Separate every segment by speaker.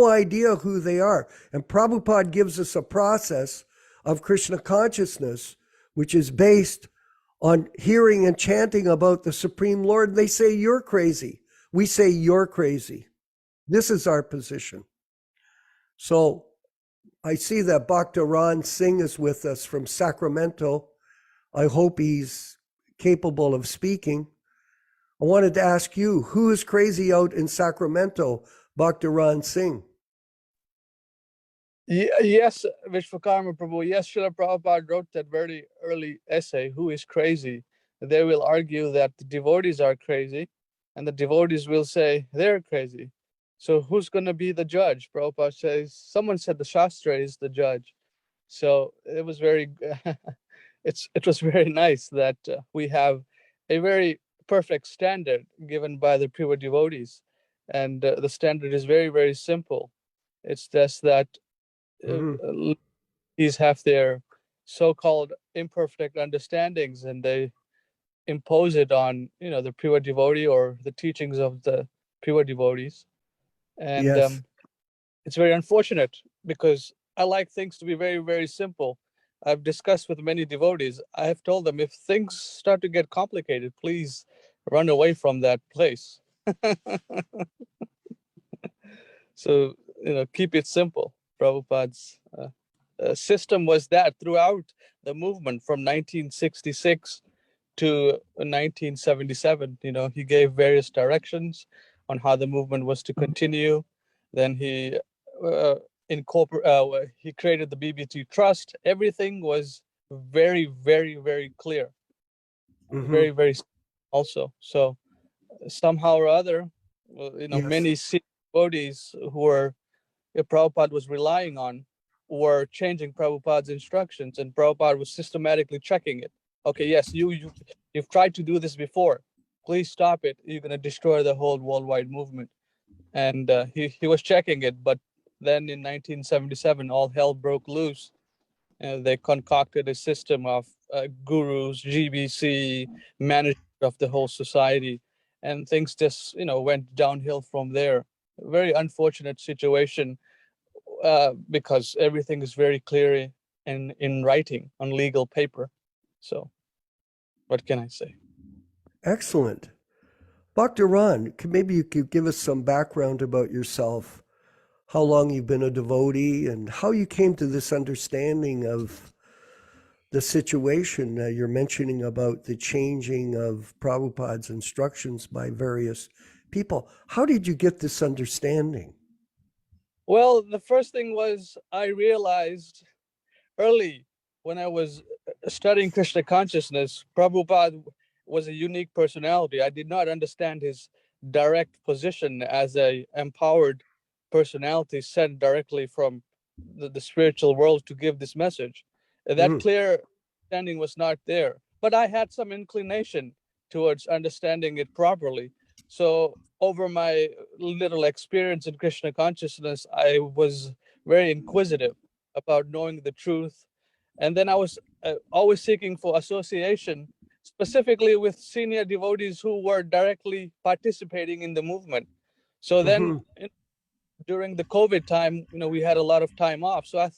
Speaker 1: no idea who they are. And Prabhupada gives us a process of Krishna consciousness, which is based on hearing and chanting about the Supreme Lord. They say, you're crazy. We say, you're crazy. This is our position. So I see that Bhakta Ran Singh is with us from Sacramento. I hope he's capable of speaking. I wanted to ask you, who is crazy out in Sacramento, Bhakta Ran Singh?
Speaker 2: Yes, Vishwakarma Prabhu. Yes, Srila Prabhupada wrote that very early essay, Who is Crazy? They will argue that the devotees are crazy, and the devotees will say they're crazy. So who's going to be the judge? Prabhupada says, someone said the Shastra is the judge. So it was very, it was very nice that we have a very perfect standard given by the pure devotees. And the standard is very, very simple. It's just that these have their so-called imperfect understandings, and they impose it on the pure devotee or the teachings of the pure devotees. And
Speaker 1: Yes.
Speaker 2: it's very unfortunate because I like things to be very, very simple. I've discussed with many devotees. I have told them, if things start to get complicated, please run away from that place. So keep it simple. Prabhupada's system was that throughout the movement from 1966 to 1977. He gave various directions on how the movement was to continue. Then he he created the BBT Trust. Everything was very, very, very clear. Very, very also. So somehow or other,
Speaker 1: Yes.
Speaker 2: many devotees who were Prabhupada was relying on were changing Prabhupada's instructions, and Prabhupada was systematically checking it. Okay, yes, you've tried to do this before. Please stop it. You're going to destroy the whole worldwide movement. And he was checking it, but then in 1977, all hell broke loose. They concocted a system of gurus, GBC, management of the whole society, and things just went downhill from there. Very unfortunate situation. Because everything is very clear in writing on legal paper. So what can I say?
Speaker 1: Excellent. Dr. Ron, maybe you could give us some background about yourself, how long you've been a devotee, and how you came to this understanding of the situation you're mentioning about the changing of Prabhupada's instructions by various people. How did you get this understanding?
Speaker 2: Well, the first thing was I realized early when I was studying Krishna consciousness, Prabhupada was a unique personality. I did not understand his direct position as a empowered personality sent directly from the spiritual world to give this message. That clear understanding was not there, but I had some inclination towards understanding it properly. So over my little experience in Krishna consciousness, I was very inquisitive about knowing the truth. And then I was always seeking for association, specifically with senior devotees who were directly participating in the movement. So then during the COVID time, we had a lot of time off. So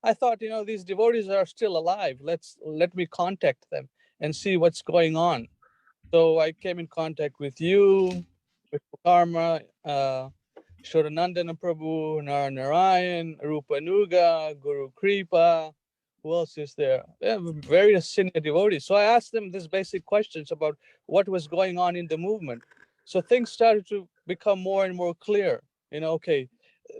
Speaker 2: I thought, these devotees are still alive. Let me contact them and see what's going on. So I came in contact with you, with Karma, Shodanandana Prabhu, Narayan, Rupa Nuga, Guru Kripa. Who else is there? Various senior devotees. So I asked them these basic questions about what was going on in the movement. So things started to become more and more clear. Okay,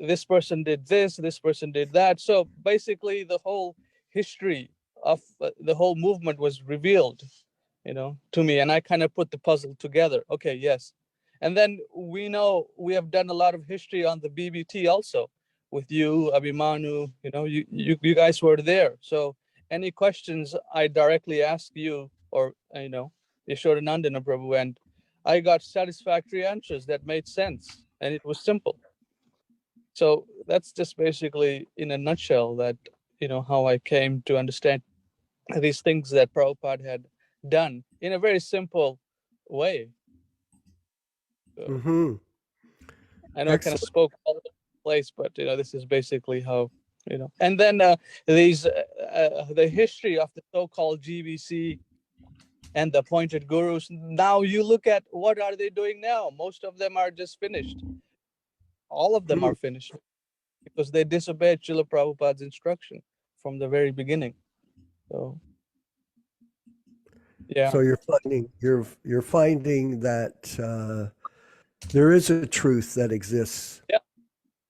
Speaker 2: this person did this person did that. So basically the whole history of the whole movement was revealed, to me. And I kind of put the puzzle together. Okay, yes. And then we know we have done a lot of history on the BBT also with you, Abhimanyu, you guys were there. So any questions I directly ask you or, Yashodanandana Prabhu, and I got satisfactory answers that made sense and it was simple. So that's just basically in a nutshell that, how I came to understand these things that Prabhupada had done in a very simple way. So, I know I kind of spoke. place, but this is basically how, and then the history of the so-called GBC and the appointed gurus. Now you look at what are they doing now? Most of them are just finished. All of them are finished because they disobeyed Srila Prabhupada's instruction from the very beginning. So yeah.
Speaker 1: So you're finding that there is a truth that exists.
Speaker 2: Yeah.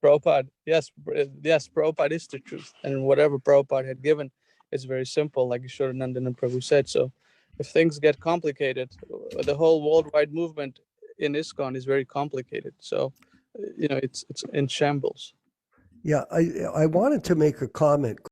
Speaker 2: Prabhupada, yes, Prabhupada is the truth. And whatever Prabhupada had given is very simple, like Iswaranandana Prabhu said. So if things get complicated, the whole worldwide movement in ISKCON is very complicated. So, it's in shambles.
Speaker 1: Yeah, I wanted to make a comment